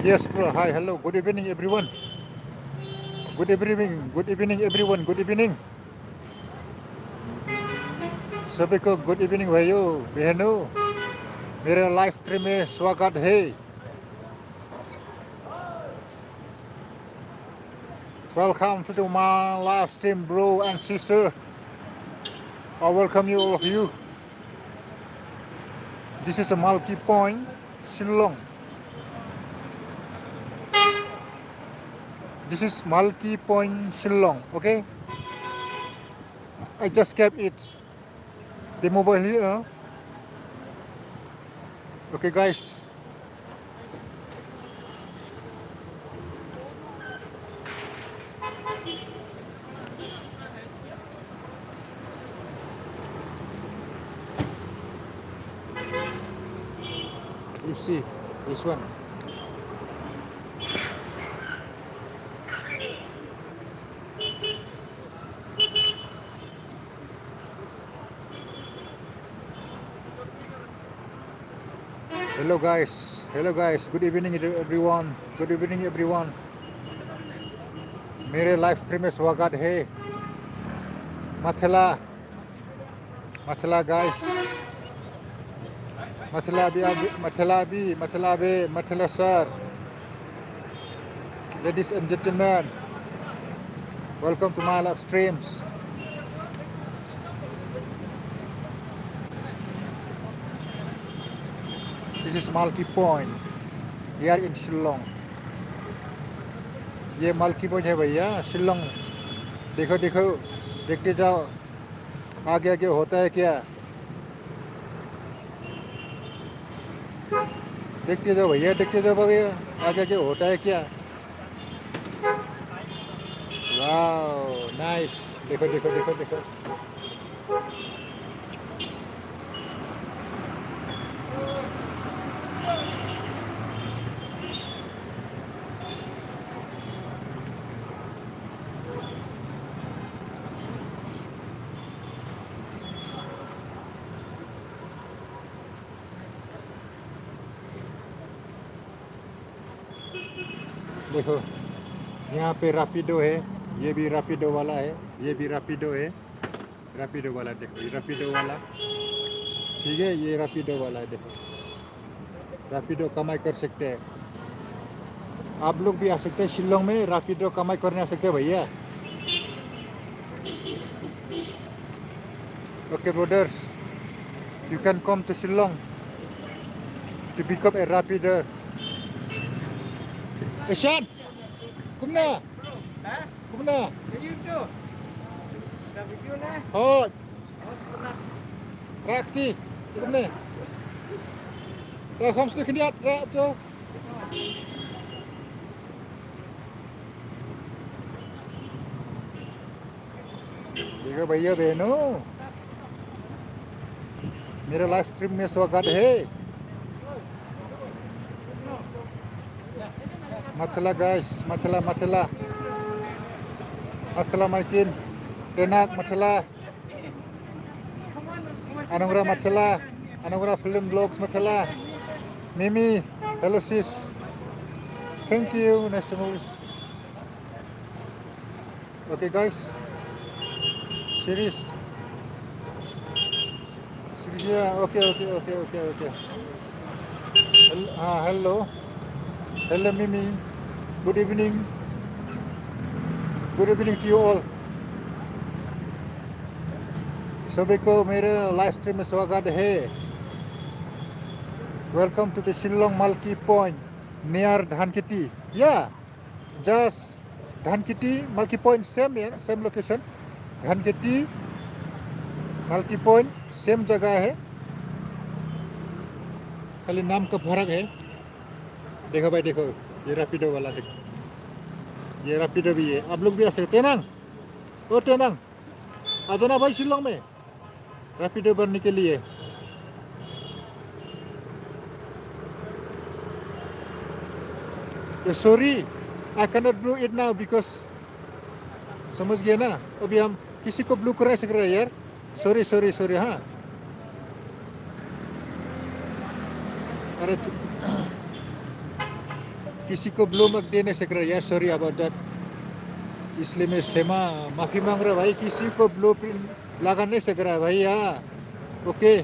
Yes, bro. Hi, hello. Good evening, everyone. Good evening. Good evening, everyone. Good evening. सभी को good evening भाइयों बहनों मेरे live stream में स्वागत है. Welcome to my live stream, bro and sister. I welcome you, all of you. This is a Malki Point, Shillong. This is Malki Point, Shillong. Okay, I just kept it. The mobile here. Okay, guys. You see this one. Hello guys, good evening everyone, good evening everyone. मेरे live stream में स्वागत है. मथला मथला guys, मथला भी मथला sir. Ladies and gentlemen, welcome to my live streams. This is Malki Point here in Shillong. ये मालकी point है भैया शिलोंग. देखो देखो देखते जाओ आगे आगे होता है क्या. देखते जाओ भैया देखते जाओ भैया आगे आगे होता है क्या. Wow nice. देखो देखो देखो देखो. देखो यहाँ पे रापिडो है. ये भी रापिडो वाला है. ये भी रापिडो है. रापिडो वाला देखो ये रापिडो वाला. ठीक है ये रापिडो वाला है. देखो रापिडो कमाई कर सकते हैं. आप लोग भी आ सकते हैं शिलोंग में. रापिडो कमाई करने आ सकते हैं भैया. Okay brothers, you can come to Shillong to become a rapido. Ishan, come na. Come na. Oh, Rakti, come na. Daar komt de geniet, Rapto. देखो भैया बहनों मेरा लाइव स्ट्रीम में स्वागत है. मछला guys, Machhla Machhla Assalamualaikum. Tenak machela. Anongra machela. Anongra film vlogs machela. Mimi, hello sis. Thank you. Nice to meet you. Okay guys. Series. Yeah, okay. Hello. Hello Mimi. Good evening. Good evening to you all. सभी को मेरे live stream में स्वागत है. Welcome to the Shillong Malki Point near Dhankheti. Yeah, just Dhankheti, Malki Point same here, same location. Dhankheti, Malki Point same जगह है. खाली नाम का फर्क है. देखो भाई देखो ये रैपिडो वाला देखो. ये रैपिडो भी है. आप लोग भी आ सकते हैं ना. ओ तेनांग आ जाना भाई शिलोंग में रैपिडो बनने के लिए. Sorry I cannot blue it now because समझ गए ना. अभी हम किसी को ब्लू करा सक रहे हैं यार. सॉरी हाँ. अरे किसी को ब्लो मत देने से कर यार, सॉरी अबाउट दैट, इसलिए मैं क्षमा माफ़ी मांग रहा भाई, किसी को ब्लो प्रिंट लगाने से करा भाई। हाँ ओके,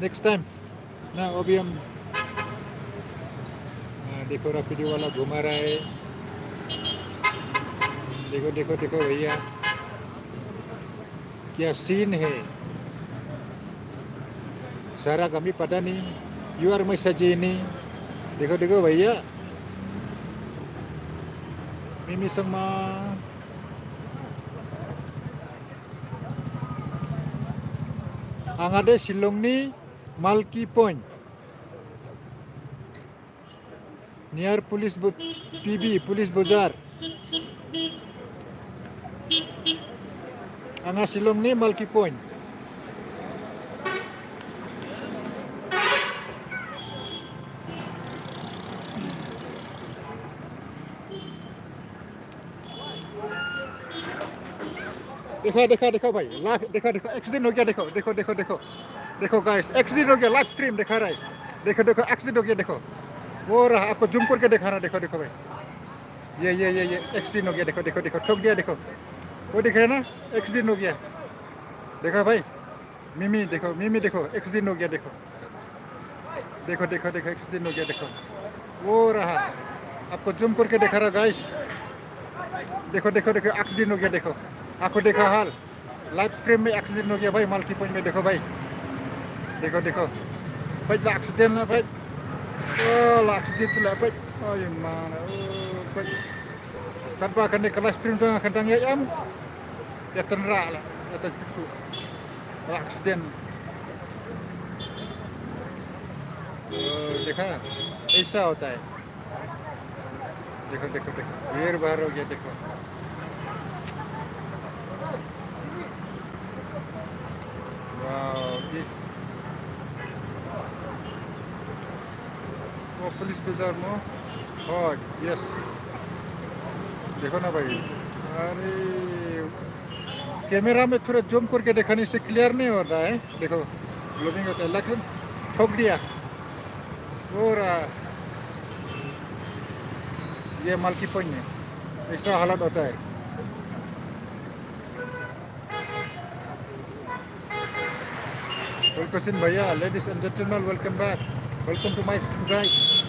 नेक्स्ट टाइम ना। अभी हम देखो रैपिडो वाला घुमा रहा है, देखो देखो देखो भैया क्या सीन है, सारा kami pada nih, you are my sajini, देखो देखो भैया, Mimi sama ang ada Shillong ni Malki Point near police PB police bazar, ang Shillong ni Malki Point. देखो देखो देखो भाई, लाइव देखो देखो, एक्सीडेंट हो गया, देखो देखो देखो देखो देखो गाइस, एक्सीडेंट हो गया, लाइव स्ट्रीम दिखा रहा है, देखो देखो एक्सीडेंट हो गया, देखो वो रहा, आपको जूम करके दिखा रहा, देखो देखो भाई, ये एक्सीडेंट हो गया, देखो देखो देखो, ठोक दिया, देखो वो दिख रहा है ना, एक्सीडेंट हो गया, देखो भाई, मिमी देखो एक्सीडेंट हो गया, देखो देखो देखो देखो एक्सीडेंट हो गया, देखो वो रहा, आपको जूम करके दिखा रहा गाइस, देखो देखो देखो एक्सीडेंट हो गया, देखो आपको देखा हाल, लाइव स्ट्रीम में एक्सीडेंट हो गया भाई, मालकी पॉइंट में, देखो भाई, देखो देखो भाई, एक्सीडेंट है भाई, एक्सीडेंट lah भाई, ये mana भाई, tanpa akan di kelas stream tuh akan tanya ya tenra lah, ya tentu accident, देखा ऐसा होता है, देखो देखो देखो ढेर बार हो गया, देखो वो पुलिस बाजार में, oh यस, देखो ना भाई, अरे कैमरा में थोड़ा जूम करके दिखाने से क्लियर नहीं हो रहा है, देखो ब्लॉगिंग होता है, लेकिन ठोक दिया, और ये मालकी पॉइंट में ऐसा हालत होता है। वेलकम भैया, ladies and gentleman, welcome back, welcome to my guys.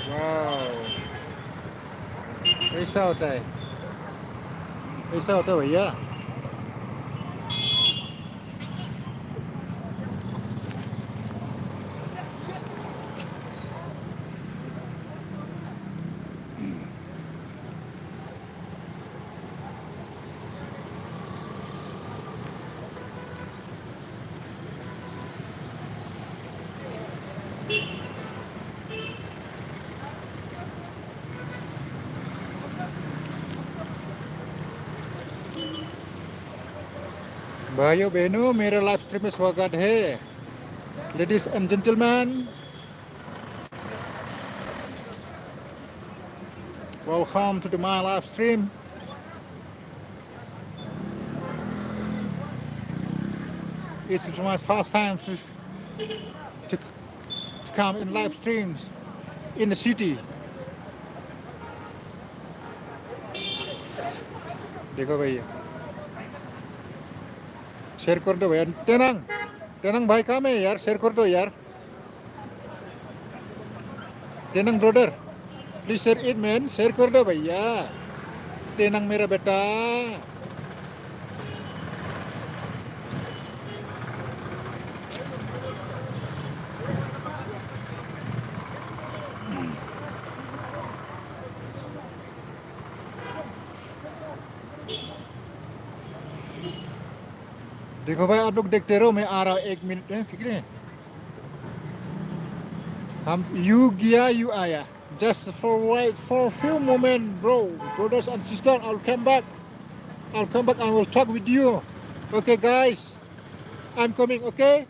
Wow, ऐसा होता है, ऐसा होता है भैया। भाइयों बहनों, मेरे लाइव स्ट्रीम में स्वागत है, ladies and gentleman, welcome to my live stream. It's my first time to come in live streams in the city. देखो भैया, शेयर कर दो भैया, तेनंग तेनंग भाई कहाँ है यार, शेयर कर दो यार, तेनंग brother please share it man, share कर दो भैया, तेनंग मेरा बेटा। देखो भाई, आप लोग देखते रहो, मैं आ रहा हूँ, 1 मिनट है, ठीक है, हम यू गया यू आया, just for wait for a few moments bro, brothers and sisters, I'll come back and we'll talk with you, okay guys, I'm coming, okay.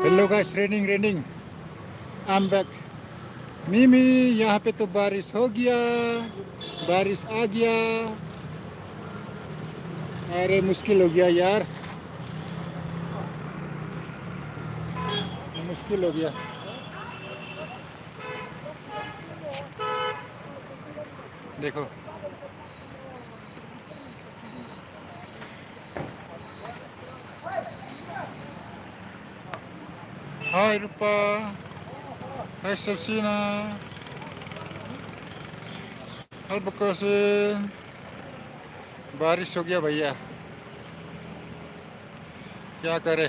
Hello guys, raining I am back. मिमी, यहाँ पे तो बारिश हो गया, बारिश आ गया। अरे मुश्किल हो गया यार, मुश्किल हो गया। देखो हाय रूपा, हाय सलसीना, हाय बकोसिन। बारिश हो गया भैया, क्या करे।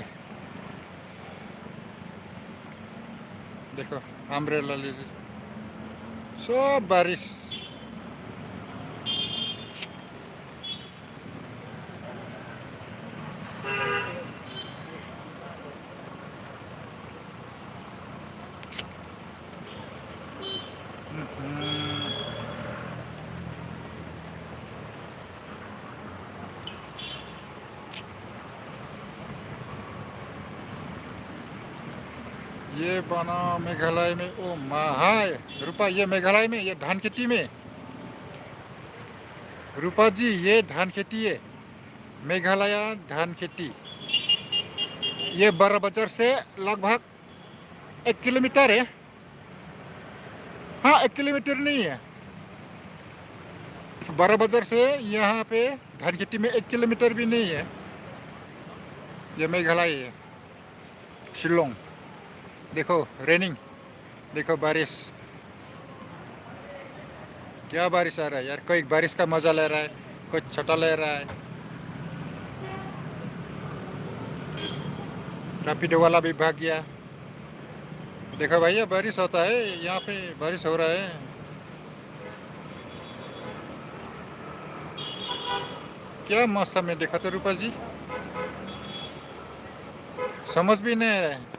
देखो अम्ब्रेला ले सब बारिश। ये बना मेघालय में। ओ हाय रूपा, ये मेघालय में, ये धान खेती में। रूपा जी, ये धान खेती है, मेघालय धान खेती। ये 12 बाजार से लगभग 1 किलोमीटर है। हाँ 1 किलोमीटर नहीं है, 12 बाजार से यहाँ पे धान खेती में 1 किलोमीटर भी नहीं है। ये मेघालय है, शिलोंग। देखो रेनिंग, देखो बारिश, क्या बारिश आ रहा है यार। कोई बारिश का मजा ले रहा है, कोई छटा ले रहा है। रैपिडो वाला भी भाग गया। देखो भैया बारिश होता है, यहाँ पे बारिश हो रहा है। क्या मौसम है देखो तो रूपा जी, समझ भी नहीं आ रहा है।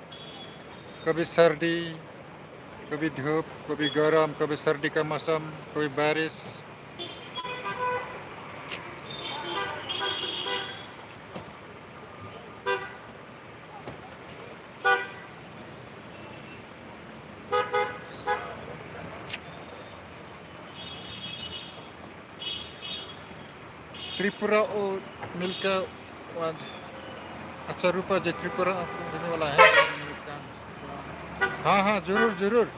कभी सर्दी, कभी धूप, कभी गर्म, कभी सर्दी का मौसम, कभी बारिश। त्रिपुरा और मिलकर। अच्छा रूपा जी, त्रिपुरा रहने वाला है। हाँ हाँ जरूर जरूर,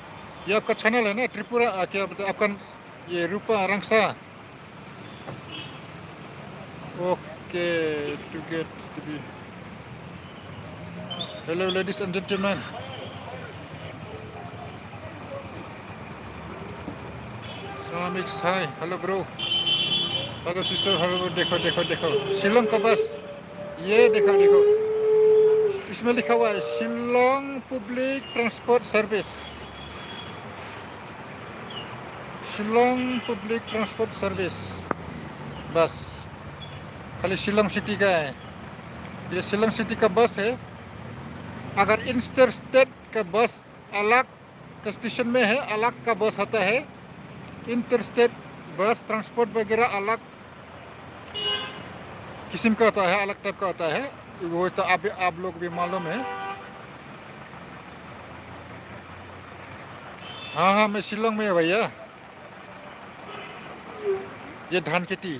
ये आपका चैनल है ना त्रिपुरा, क्या बताए आपका, ये रूपा रंगसा। Okay, to get to be. Hello ladies and gentleman. Hi, hello bro, hello sister, hello. देखो देखो देखो शिलोंग का बस, ये देखो देखो, इसमें लिखा हुआ है Shillong public transport service. Shillong public transport service बस, खाली शिलोंग सिटी का है। ये शिलोंग सिटी का बस है। अगर इंटर स्टेट का बस अलग का स्टेशन में है, अलग का बस होता है। इंटर स्टेट बस ट्रांसपोर्ट वगैरह अलग किस्म का होता है, अलग टाइप का होता है। वो तो आप लोग भी मालूम है। हाँ हाँ, मैं शिलोंग में है भैया। ये धान खेती,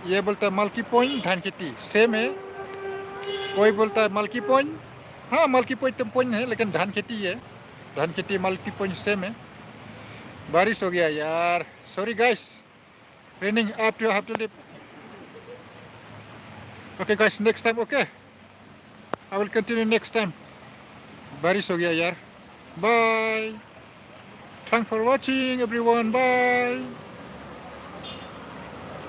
ये बोलता है मल्की पॉइंट धान खेती, सेम है। कोई बोलता है मल्की पॉइंट, हाँ मल्की पॉइंट है, लेकिन धान खेती है। धान खेती मल्की पॉइंट सेम है। बारिश हो गया यार, sorry guys, raining, have to leave. Okay guys, next time, okay, I will continue next time. बारिश हो गया यार। Bye, thank for watching everyone, bye.